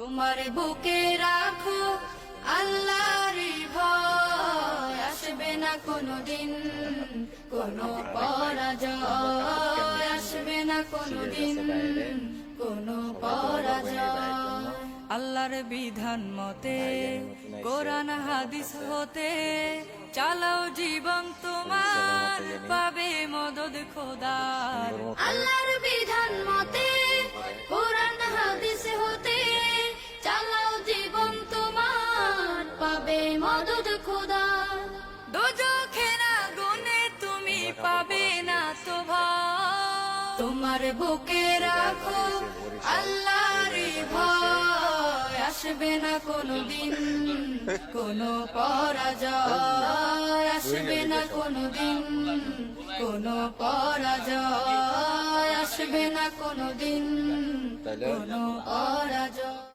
তোমার বুকে রাখো আল্লাহর ভয়, আসবে না কোনোদিন কোনো পরাজয়, আসবে না কোনোদিন কোনো পরাজয়। আল্লাহর বিধান মতে কোরআন হাদিস হতে চালাও জীবন তোমার, পাবে মদদ খোদার। আল্লাহর বিধান মতে কোরআন হাদিস হতে চালাও জীবন তোমার, পাবে মদদ খোদার। দোজখের আগুনে তুমি পাবে না তো ভয়, তোমার বুকে রাখো আল্লাহর ভয়, আসবে না কোনোদিন কোনো পরাজয়, আসবে না কোনোদিন কোনো পরাজয়, আসবে না কোনোদিন কোনো পরাজয়।